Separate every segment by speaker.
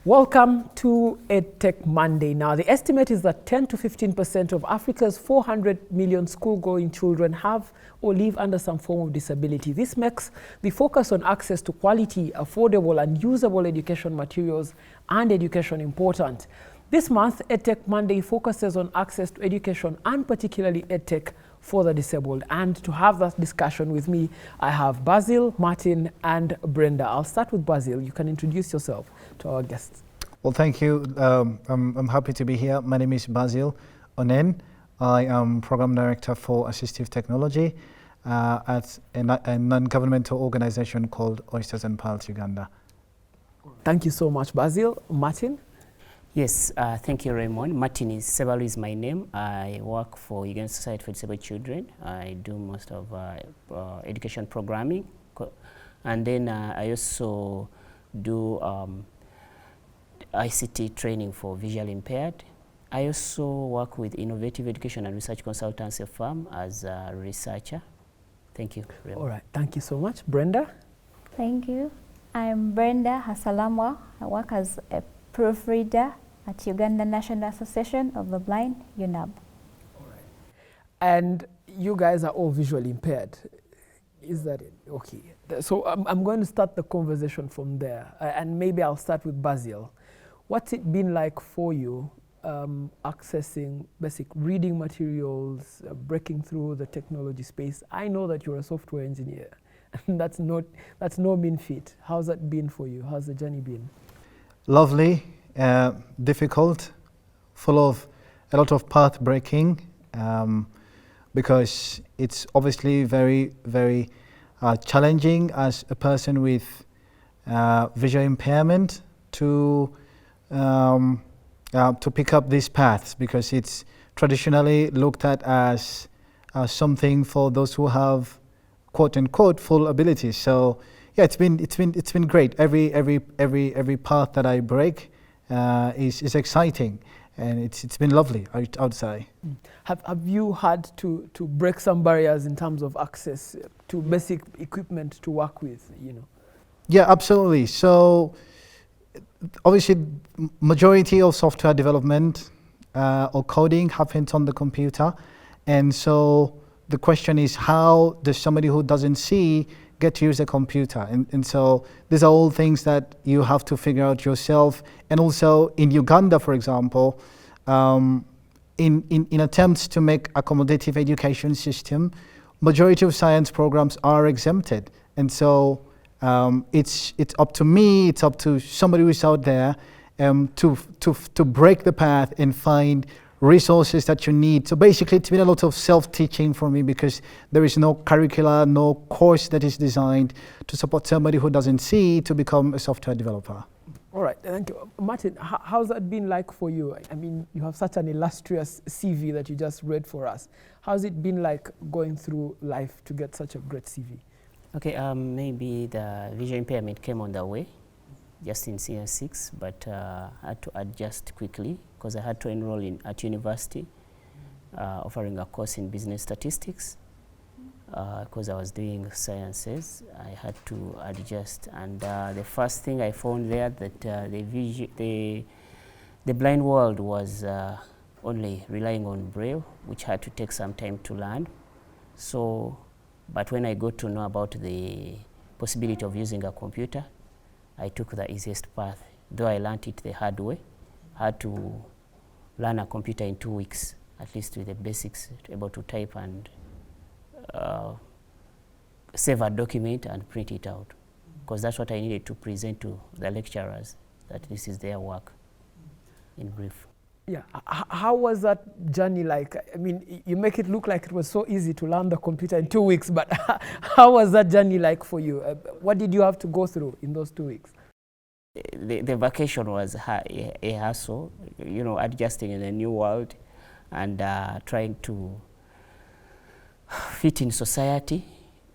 Speaker 1: Welcome to EdTech Monday. Now, the estimate is that 10 to 15% of Africa's 400 million school-going children have or live under some form of disability. This makes the focus on access to quality, affordable, and usable education materials and education important. This month, EdTech Monday focuses on access to education and particularly EdTech for the disabled. And to have that discussion with me, I have Basil, Martin, and Brenda. I'll start with Basil. You can introduce yourself to our guests.
Speaker 2: Well, thank you. I'm happy to be here. My name is Basil Onen. I am Program Director for Assistive Technology at a non-governmental organization called Oysters and Pearls Uganda.
Speaker 1: Thank you so much, Basil. Martin?
Speaker 3: Yes, thank you, Raymond. Martin Sebalu is my name. I work for Uganda Society for Disabled Children. I do most of education programming. And then I also do ICT training for visually impaired. I also work with Innovative Education and Research Consultancy firm as a researcher. Thank you, Raymond.
Speaker 1: All right, thank you so much. Brenda?
Speaker 4: Thank you. I'm Brenda Hasalamwa. I work as a proofreader at Uganda National Association of the Blind, UNAB.
Speaker 1: All right. And you guys are all visually impaired. Is that it? Okay. So I'm going to start the conversation from there. And maybe I'll start with Basil. What's it been like for you accessing basic reading materials, breaking through the technology space? I know that you're a software engineer, and that's no mean feat. How's that been for you? How's the journey been?
Speaker 2: Lovely, difficult, full of a lot of path breaking, because it's obviously very, very challenging as a person with visual impairment to pick up these paths, because it's traditionally looked at as something for those who have quote unquote full abilities. So yeah, it's been great. Every path that I break is exciting, and it's been lovely, I would say.
Speaker 1: Have you had to break some barriers in terms of access to basic equipment to work with, you know?
Speaker 2: Yeah, absolutely. So obviously, majority of software development or coding happens on the computer, and so the question is, how does somebody who doesn't see get to use a computer? And so these are all things that you have to figure out yourself. And also in Uganda, for example, in attempts to make accommodative education system, majority of science programs are exempted. And so it's up to me, it's up to somebody who's out there to break the path and find resources that you need. So basically, it's been a lot of self-teaching for me, because there is no curricula, no course that is designed to support somebody who doesn't see to become a software developer.
Speaker 1: All right, thank you. Martin, how's that been like for you? I mean, you have such an illustrious CV that you just read for us. How's it been like going through life to get such a great CV?
Speaker 3: Okay, maybe the visual impairment came on the way, just in senior 6, but I had to adjust quickly because I had to enroll at university, offering a course in business statistics. Because I was doing sciences, I had to adjust. And the first thing I found there that the blind world was only relying on Braille, which had to take some time to learn. So, but when I got to know about the possibility of using a computer, I took the easiest path. Though I learned it the hard way, I had to learn a computer in 2 weeks, at least with the basics, able to type and save a document and print it out, because that's what I needed to present to the lecturers, that this is their work, in brief.
Speaker 1: Yeah, how was that journey like? I mean, you make it look like it was so easy to learn the computer in 2 weeks, but how was that journey like for you? What did you have to go through in those 2 weeks?
Speaker 3: The vacation was a hassle, you know, adjusting in a new world and trying to fit in society,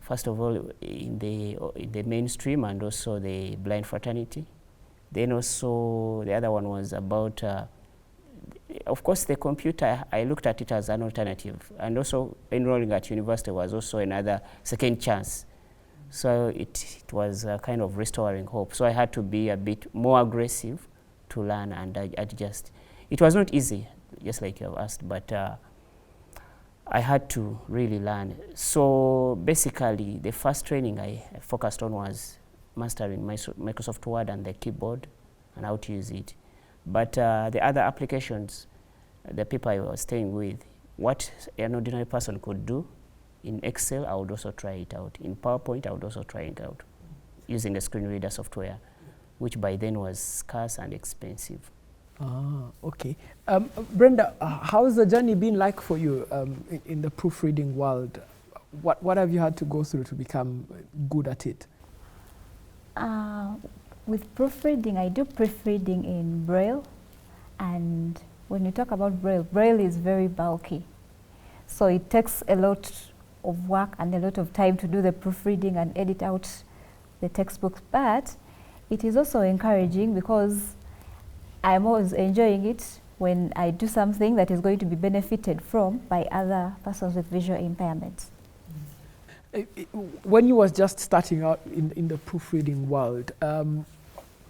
Speaker 3: first of all in the mainstream and also the blind fraternity. Then also the other one was about, of course, the computer. I looked at it as an alternative, and also enrolling at university was also another second chance. So it was kind of restoring hope. So I had to be a bit more aggressive to learn and adjust. It was not easy, just like you have asked, but I had to really learn. So basically, the first training I focused on was mastering Microsoft Word and the keyboard and how to use it. But the other applications, the people I was staying with, what an ordinary person could do in Excel, I would also try it out. In PowerPoint, I would also try it out using the screen reader software, which by then was scarce and expensive.
Speaker 1: Ah, okay. Brenda, how has the journey been like for you in the proofreading world? What have you had to go through to become good at it?
Speaker 4: With proofreading, I do proofreading in Braille, and when you talk about Braille, Braille is very bulky. So it takes a lot of work and a lot of time to do the proofreading and edit out the textbooks, but it is also encouraging because I'm always enjoying it when I do something that is going to be benefited from by other persons with visual impairments.
Speaker 1: When you was just starting out in the proofreading world,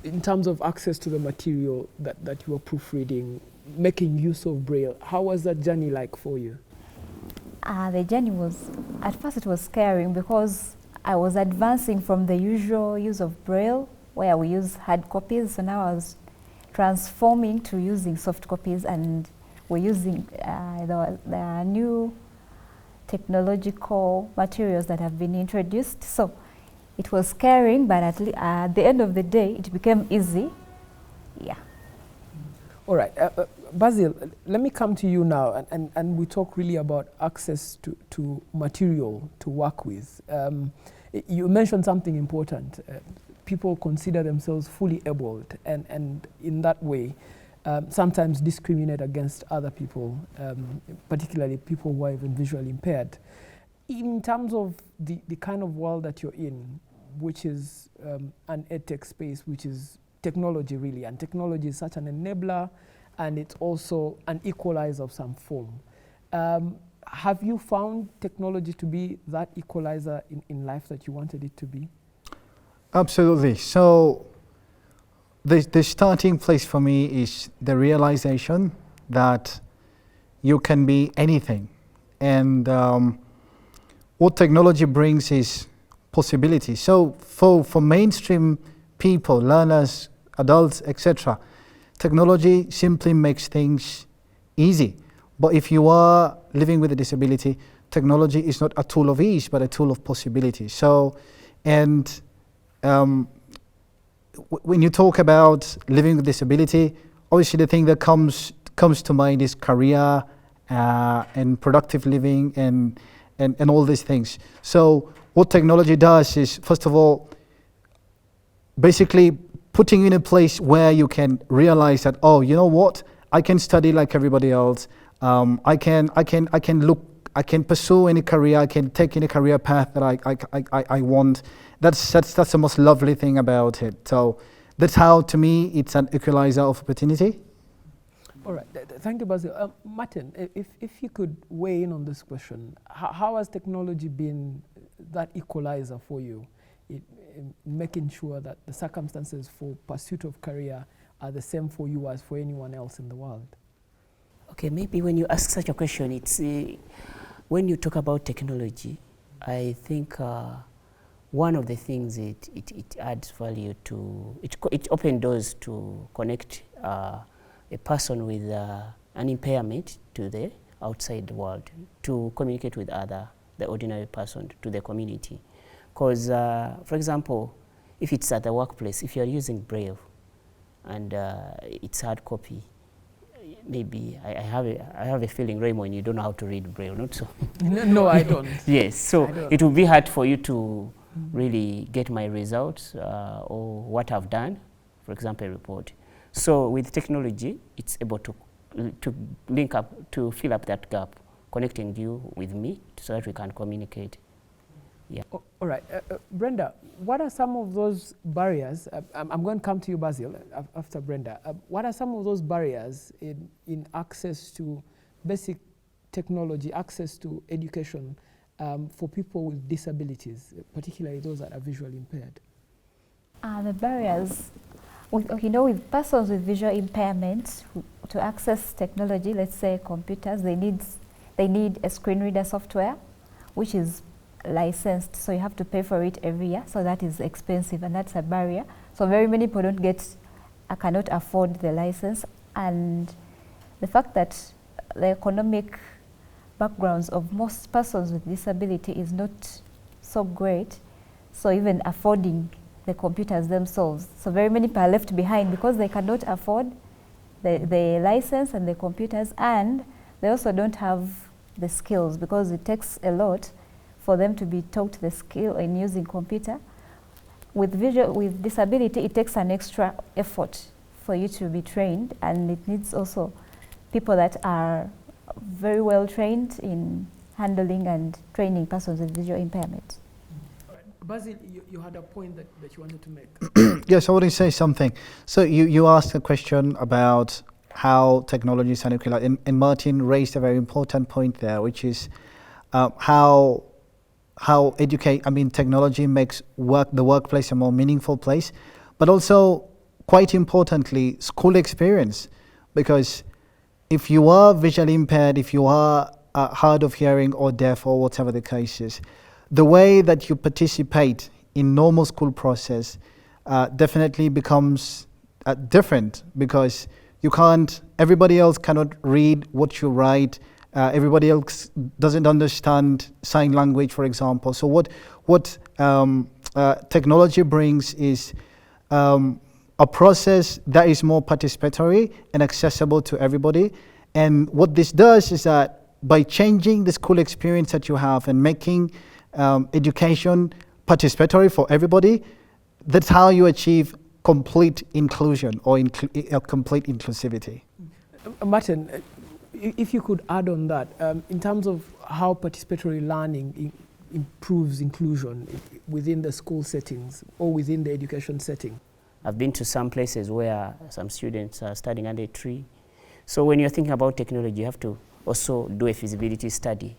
Speaker 1: in terms of access to the material that you were proofreading, making use of Braille, how was that journey like for you?
Speaker 4: The journey was, at first it was scary because I was advancing from the usual use of Braille where we use hard copies, so now I was transforming to using soft copies, and we're using the new technological materials that have been introduced. So it was scaring, but at the end of the day, it became easy. Yeah.
Speaker 1: All right. Basil, let me come to you now, and we talk really about access to material to work with. You mentioned something important. People consider themselves fully abled, and in that way, sometimes discriminate against other people, particularly people who are even visually impaired. In terms of the kind of world that you're in, which is an EdTech space, which is technology really, and technology is such an enabler, and it's also an equalizer of some form. Have you found technology to be that equalizer in life that you wanted it to be?
Speaker 2: Absolutely. So the starting place for me is the realization that you can be anything. And what technology brings is possibility. So for mainstream people, learners, adults, etc., technology simply makes things easy. But if you are living with a disability, technology is not a tool of ease, but a tool of possibility. So, and when you talk about living with disability, obviously the thing that comes to mind is career and productive living and all these things. So what technology does is, first of all, basically putting you in a place where you can realize that, oh, you know what, I can study like everybody else. I can pursue any career. I can take any career path that I want. That's the most lovely thing about it. So that's how, to me, it's an equalizer of opportunity.
Speaker 1: All right, thank you, Basil. Martin, if you could weigh in on this question, how has technology been that equalizer for you in making sure that the circumstances for pursuit of career are the same for you as for anyone else in the world?
Speaker 3: Okay, maybe when you ask such a question, it's when you talk about technology, I think one of the things it adds value to, it opens doors to connect a person with an impairment to the outside world, to communicate with the ordinary person, to the community. Because, for example, if it's at the workplace, if you're using Braille and it's hard copy, maybe I have a feeling, Raymond, you don't know how to read Braille, not so?
Speaker 1: No, I don't.
Speaker 3: Yes, so it will be hard for you to really get my results or what I've done, for example, a report. So with technology, it's able to link up, to fill up that gap, connecting you with me so that we can communicate. Yeah.
Speaker 1: All right, Brenda, what are some of those barriers? I'm going to come to you, Basil, after Brenda. What are some of those barriers in access to basic technology, access to education for people with disabilities, particularly those that are visually impaired?
Speaker 4: The barriers With persons with visual impairments, to access technology, let's say computers, they need a screen reader software, which is licensed, so you have to pay for it every year. So that is expensive, and that's a barrier. So very many people cannot afford the license, and the fact that the economic backgrounds of most persons with disability is not so great, so even affording the computers themselves. So very many people are left behind because they cannot afford the license and the computers, and they also don't have the skills, because it takes a lot for them to be taught the skill in using computer. With disability, it takes an extra effort for you to be trained, and it needs also people that are very well trained in handling and training persons with visual impairment.
Speaker 1: Basil, you had a point that you wanted to make.
Speaker 2: Yes, I want to say something. So you asked a question about how technology is unequal, and Martin raised a very important point there, which is how technology makes the workplace a more meaningful place, but also, quite importantly, school experience. Because if you are visually impaired, if you are hard of hearing or deaf or whatever the case is, the way that you participate in normal school process definitely becomes different, because everybody else cannot read what you write. Everybody else doesn't understand sign language, for example. So what technology brings is a process that is more participatory and accessible to everybody. And what this does is that by changing the school experience that you have and making education participatory for everybody, that's how you achieve complete inclusion or complete inclusivity.
Speaker 1: Martin, if you could add on that, in terms of how participatory learning improves inclusion within the school settings or within the education setting.
Speaker 3: I've been to some places where some students are studying under a tree. So when you're thinking about technology, you have to also do a feasibility study.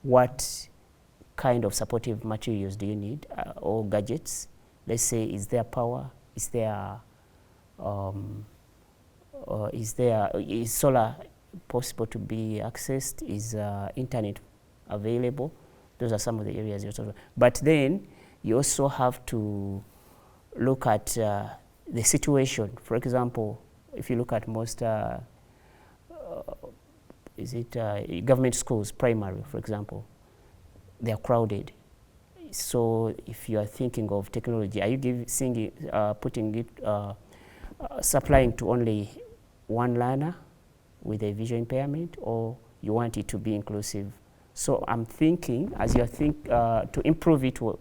Speaker 3: What kind of supportive materials do you need, or gadgets? Let's say, is there power? Is solar possible to be accessed? Is internet available? Those are some of the areas you're talking about. But then you also have to look at the situation. For example, if you look at most government schools, primary, for example, they are crowded. So if you are thinking of technology, are you supplying to only one learner with a visual impairment, or you want it to be inclusive? So I'm thinking, as you think to improve it, you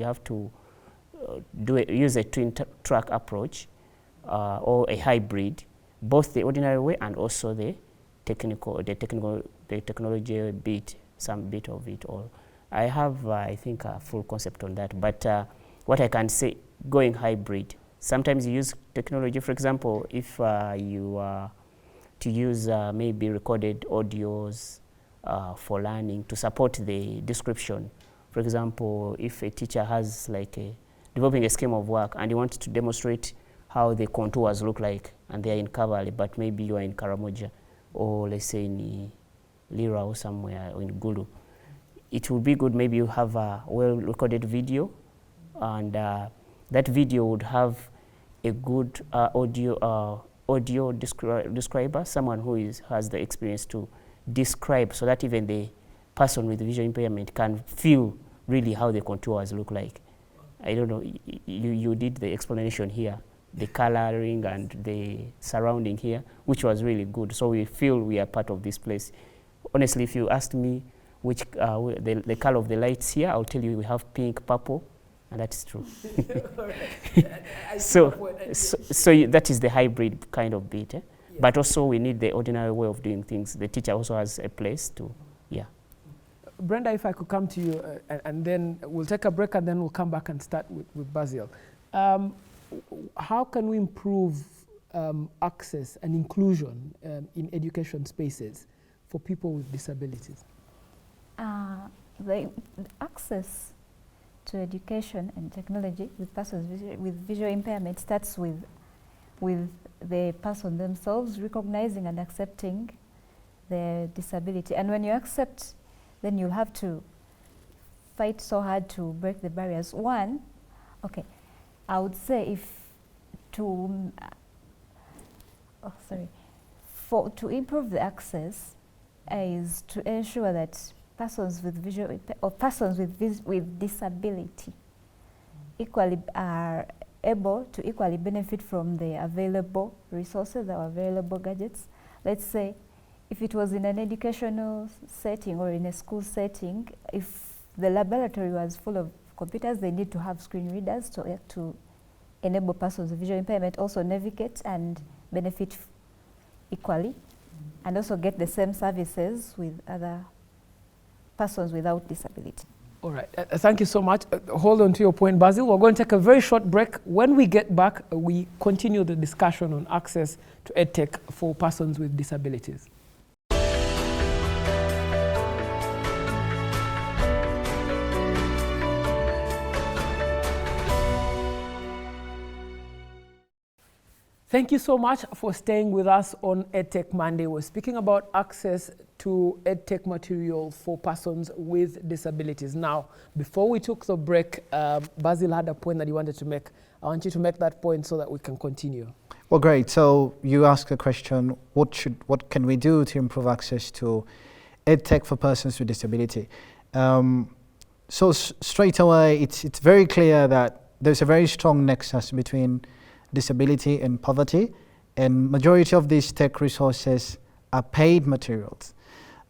Speaker 3: have to use a twin-track approach or a hybrid, both the ordinary way and also the technology bit, some bit of it all. I have, I think, a full concept on that. But what I can say, going hybrid, sometimes you use technology. For example, if you to use maybe recorded audios for learning to support the description. For example, if a teacher has developing a scheme of work and you want to demonstrate how the contours look like, and they are in Kavali, but maybe you are in Karamoja, or let's say in Lira or somewhere, or in Gulu, it would be good maybe you have a well-recorded video, and that video would have a good audio describer, someone who has the experience to describe, so that even the person with visual impairment can feel really how the contours look like. I don't know, you did the explanation here, the coloring and the surrounding here, which was really good. So we feel we are part of this place. Honestly, if you asked me which the color of the lights here, I'll tell you we have pink, purple, and that's true. So that is the hybrid kind of bit. Yeah. But also we need the ordinary way of doing things. The teacher also has a place to, yeah.
Speaker 1: Brenda, if I could come to you, and then we'll take a break, and then we'll come back and start with Basil. How can we improve access and inclusion in education spaces for people with disabilities?
Speaker 4: The access to education and technology with persons with visual impairment starts with with the person themselves recognizing and accepting their disability. And when you accept, then you'll have to fight so hard to break the barriers. One, okay, I would say to improve the access is to ensure that persons with with disability equally are able to equally benefit from the available resources or available gadgets. Let's say if it was in an educational setting or in a school setting, if the laboratory was full of computers, they need to have screen readers to enable persons with visual impairment also navigate and benefit equally, and also get the same services with other persons without disability.
Speaker 1: All right, thank you so much. Hold on to your point, Basil. We're going to take a very short break. When we get back, we continue the discussion on access to EdTech for persons with disabilities. Thank you so much for staying with us on EdTech Monday. We're speaking about access to EdTech material for persons with disabilities. Now, before we took the break, Basil had a point that he wanted to make. I want you to make that point so that we can continue.
Speaker 2: Well, great. So you asked the question, what can we do to improve access to EdTech for persons with disability? So straight away, it's very clear that there's a very strong nexus between disability and poverty, and majority of these tech resources are paid materials.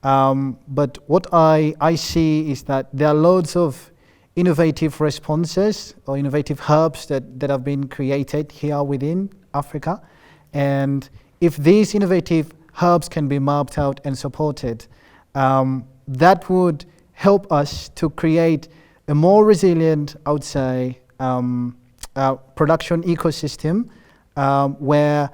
Speaker 2: But what I see is that there are loads of innovative responses or innovative hubs that have been created here within Africa. And if these innovative hubs can be mapped out and supported, that would help us to create a more resilient, I would say, production ecosystem where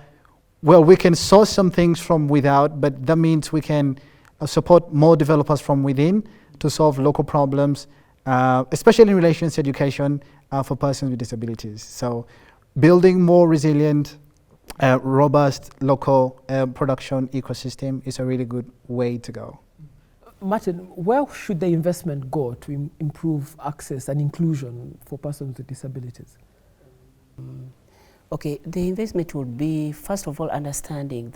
Speaker 2: we can source some things from without, but that means we can support more developers from within to solve local problems, especially in relation to education for persons with disabilities. So building more resilient, robust local production ecosystem is a really good way to go.
Speaker 1: Martin, where should the investment go to improve access and inclusion for persons with disabilities?
Speaker 3: Okay, the investment would be, first of all, understanding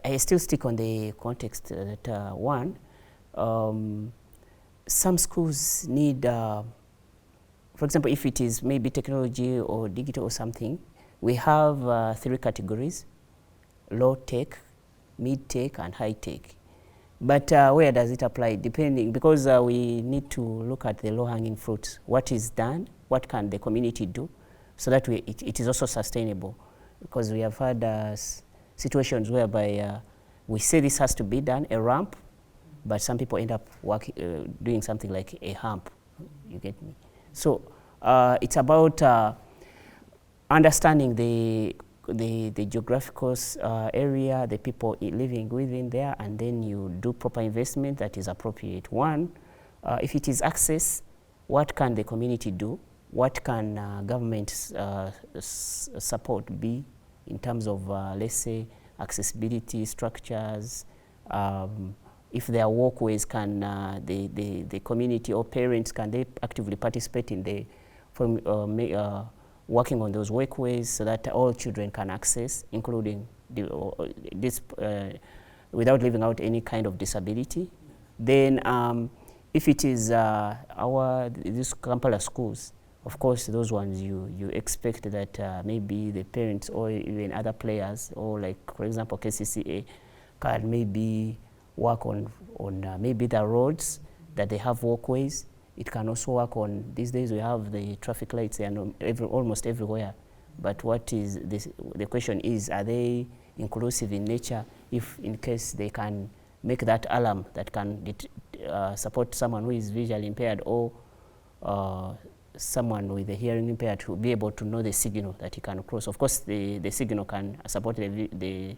Speaker 3: I still stick on the context that one, some schools need, for example, if it is maybe technology or digital or something, we have 3 categories: low tech, mid tech, and high tech. But where does it apply? Depending, because we need to look at the low-hanging fruits. What is done? What can the community do? So that it is also sustainable. Because we have had situations whereby we say this has to be done, a ramp, but some people end up doing something like a hump. You get me? So it's about understanding the geographical area, the people living within there, and then you do proper investment that is appropriate. One, if it is access, what can the community do? What can government support be in terms of, let's say, accessibility structures? If there are walkways, can the community or parents, can they actively participate in working on those walkways so that all children can access, including without leaving out any kind of disability? Then if it is these Kampala schools, of course, those ones you expect that maybe the parents or even other players, or like, for example, KCCA, can maybe work on maybe the roads that they have walkways. It can also work on, these days we have the traffic lights and almost everywhere. But what is this? The question is, are they inclusive in nature? If in case they can make that alarm that can support someone who is visually impaired or someone with a hearing impaired to be able to know the signal that he can cross. Of course, the signal can support the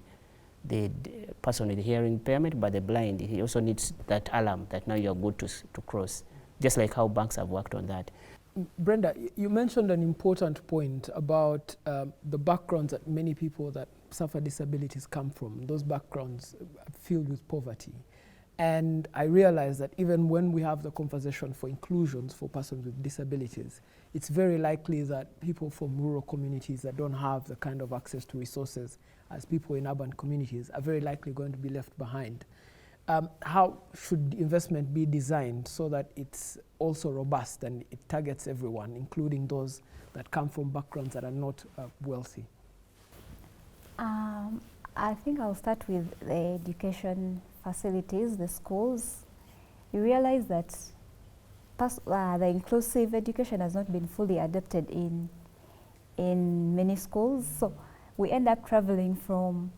Speaker 3: person with the hearing impairment, but the blind, he also needs that alarm that now you're good to cross, just like how banks have worked on that.
Speaker 1: Brenda, you mentioned an important point about the backgrounds that many people that suffer disabilities come from. Those backgrounds are filled with poverty. And I realize that even when we have the conversation for inclusions for persons with disabilities, it's very likely that people from rural communities that don't have the kind of access to resources as people in urban communities are very likely going to be left behind. How should investment be designed so that it's also robust and it targets everyone, including those that come from backgrounds that are not wealthy?
Speaker 4: I think I'll start with the education facilities, the schools. You realize that the inclusive education has not been fully adopted in many schools. So we end up traveling from,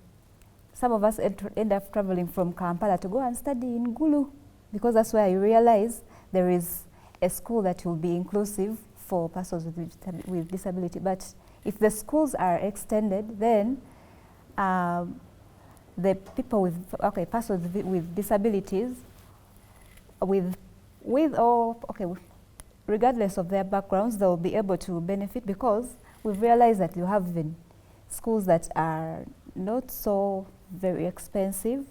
Speaker 4: some of us end up traveling from Kampala to go and study in Gulu, because that's where you realize there is a school that will be inclusive for persons with disability. But if the schools are extended, then the people with, persons with disabilities, regardless of their backgrounds, they'll be able to benefit, because we've realized that you have even schools that are not so very expensive,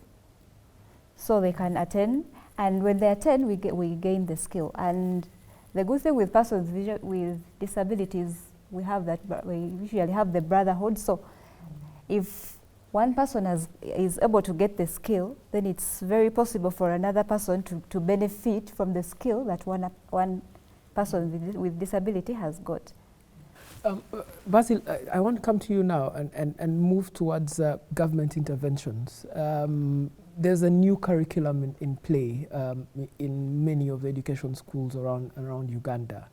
Speaker 4: so they can attend, and when they attend, we gain the skill. And the good thing with persons with disabilities, we usually have the brotherhood. So if one person is able to get the skill, then it's very possible for another person to benefit from the skill that one person with disability has got.
Speaker 1: Basil, I want to come to you now and move towards government interventions. There's a new curriculum in play in many of the education schools around Uganda.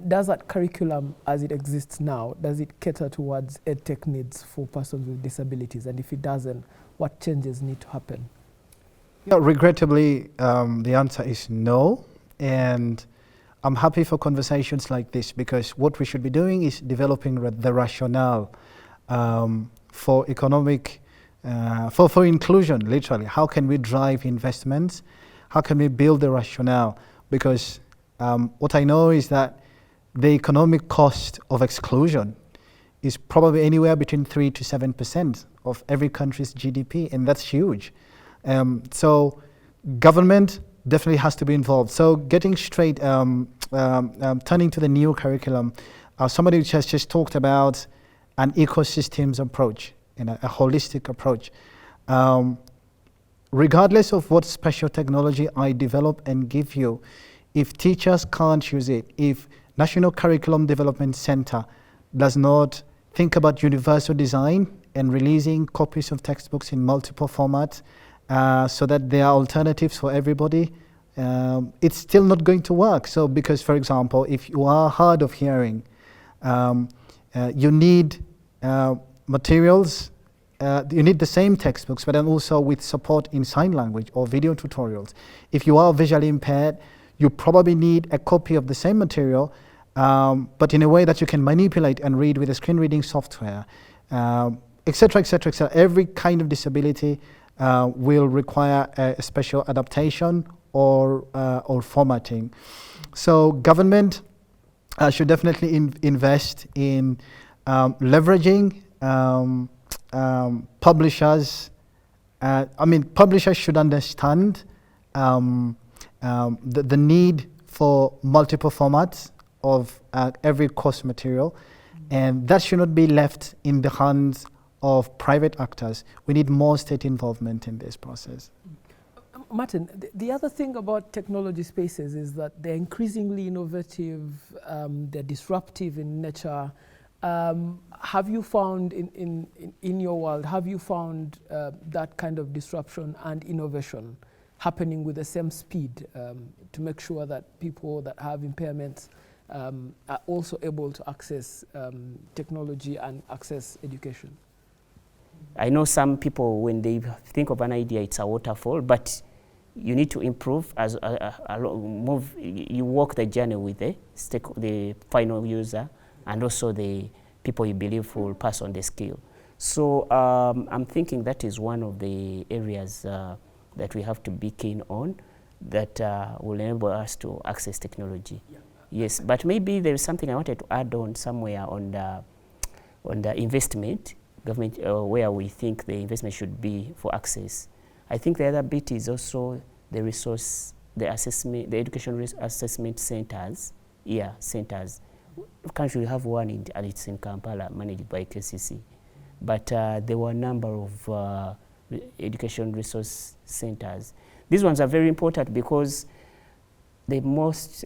Speaker 1: Does that curriculum, as it exists now, does it cater towards EdTech needs for persons with disabilities? And if it doesn't, what changes need to happen?
Speaker 2: Yeah, regrettably, the answer is no. And I'm happy for conversations like this, because what we should be doing is developing the rationale for economic, for inclusion, literally. How can we drive investments? How can we build the rationale? Because what I know is that the economic cost of exclusion is probably anywhere between 3 to 7% of every country's GDP, and that's huge. So government definitely has to be involved. So getting straight, turning to the new curriculum, somebody has just talked about an ecosystems approach and a holistic approach. Regardless of what special technology I develop and give you, if teachers can't use it, if National Curriculum Development Center does not think about universal design and releasing copies of textbooks in multiple formats so that there are alternatives for everybody, it's still not going to work. So because, for example, if you are hard of hearing, you need materials, you need the same textbooks, but then also with support in sign language or video tutorials. If you are visually impaired, you probably need a copy of the same material, but in a way that you can manipulate and read with a screen reading software, etc., etc., etc. Every kind of disability will require a special adaptation or formatting. So government should definitely invest in leveraging publishers. Publishers should understand the need for multiple formats of every course material, and that should not be left in the hands of private actors. We need more state involvement in this process.
Speaker 1: Martin, the other thing about technology spaces is that they're increasingly innovative, they're disruptive in nature. Have you found in your world, have you found that kind of disruption and innovation happening with the same speed to make sure that people that have impairments are also able to access technology and access education?
Speaker 3: I know some people, when they think of an idea, it's a waterfall, but you need to improve as you walk the journey with the final user and also the people you believe will pass on the skill. So I'm thinking that is one of the areas that we have to be keen on, that will enable us to access technology.
Speaker 1: Yeah.
Speaker 3: Yes, but maybe there is something I wanted to add on somewhere on the investment, government, where we think the investment should be for access. I think the other bit is also the resource, the assessment, the education assessment centers. Yeah, centers. Country we have one and it's in Kampala, managed by KCC. But there were a number of education resource centers. These ones are very important because the most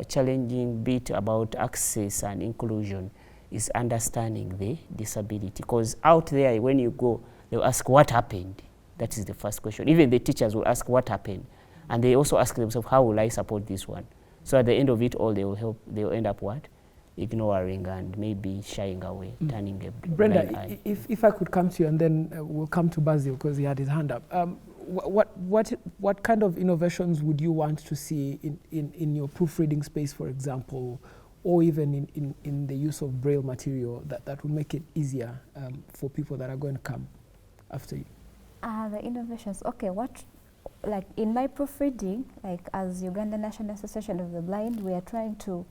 Speaker 3: challenging bit about access and inclusion is understanding the disability. Because out there, when you go, they'll ask what happened. That is the first question. Even the teachers will ask what happened. And they also ask themselves, how will I support this one? So at the end of it all, they will end up what? Ignoring and maybe shying away, turning a
Speaker 1: Brenda,
Speaker 3: blind eye.
Speaker 1: if I could come to you, and then we'll come to Basil because he had his hand up. What kind of innovations would you want to see in your proofreading space, for example, or even in the use of Braille material that would make it easier for people that are going to come after you?
Speaker 4: The innovations, okay, like in my proofreading, like as Uganda National Association of the Blind, we are trying to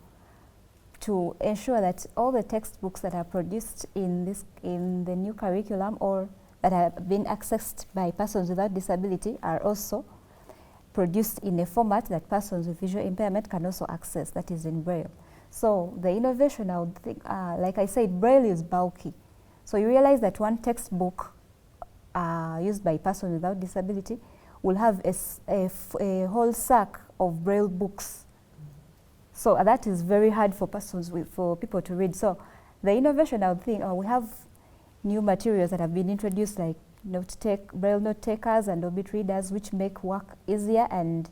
Speaker 4: ensure that all the textbooks that are produced in the new curriculum or that have been accessed by persons without disability are also produced in a format that persons with visual impairment can also access, that is in Braille. So the innovation, I would think, like I said, Braille is bulky. So you realize that one textbook used by persons without disability will have a whole sack of Braille books. So that is very hard for for people to read. So the innovation, I would think, we have new materials that have been introduced, like Braille note takers and Orbit readers, which make work easier and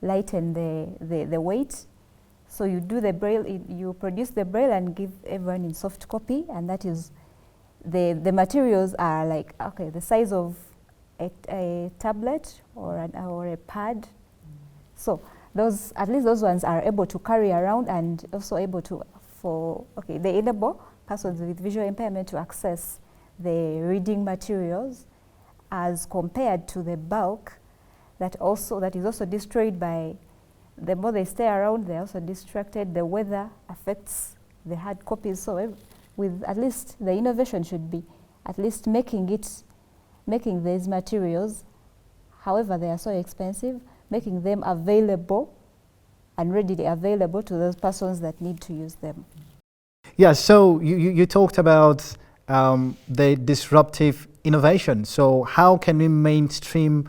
Speaker 4: lighten the weight. So you do the Braille, you produce the Braille and give everyone in soft copy, and that is the materials are like, okay, the size of a tablet or a pad. So those, at least those ones are able to carry around and also able to, they enable persons with visual impairment to access the reading materials as compared to the bulk that is also destroyed by, the more they stay around, they're also distracted. The weather affects the hard copies. So with at least the innovation should be at least making these materials, however they are so expensive, making them available and readily available to those persons that need to use them.
Speaker 2: Yeah, so you talked about the disruptive innovation. So how can we mainstream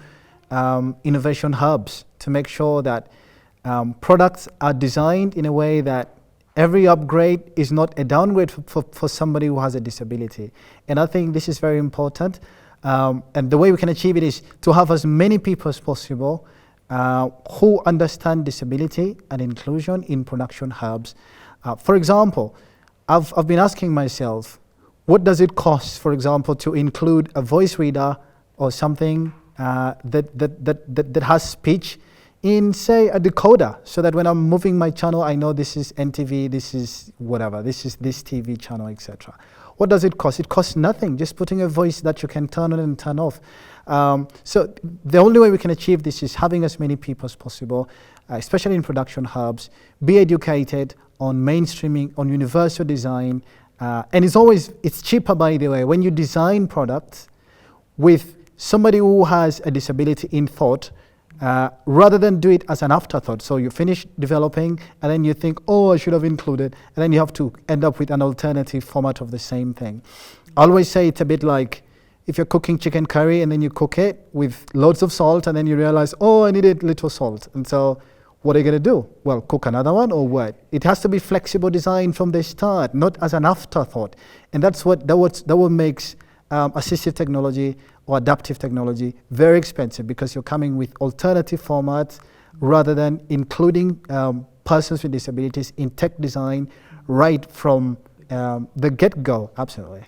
Speaker 2: innovation hubs to make sure that products are designed in a way that every upgrade is not a downgrade for somebody who has a disability? And I think this is very important. And the way we can achieve it is to have as many people as possible who understand disability and inclusion in production hubs. For example, I've been asking myself, what does it cost, for example, to include a voice reader or something that has speech in, say, a decoder, so that when I'm moving my channel, I know this is NTV, this is whatever, this is this TV channel, etc. What does it cost? It costs nothing, just putting a voice that you can turn on and turn off. So the only way we can achieve this is having as many people as possible, especially in production hubs, be educated on mainstreaming, on universal design, and it's cheaper, by the way, when you design products with somebody who has a disability in thought, rather than do it as an afterthought. So you finish developing and then you think, oh, I should have included, and then you have to end up with an alternative format of the same thing. I always say it's a bit like if you're cooking chicken curry and then you cook it with loads of salt and then you realize, oh, I needed little salt. And so what are you going to do? Well, cook another one or what? It has to be flexible design from the start, not as an afterthought. And that's what makes assistive technology or adaptive technology very expensive, because you're coming with alternative formats rather than including persons with disabilities in tech design right from the get-go. Absolutely.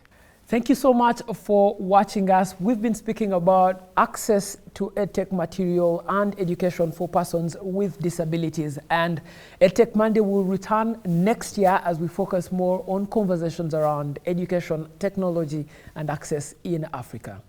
Speaker 1: Thank you so much for watching us. We've been speaking about access to EdTech material and education for persons with disabilities. And EdTech Monday will return next year as we focus more on conversations around education, technology, and access in Africa.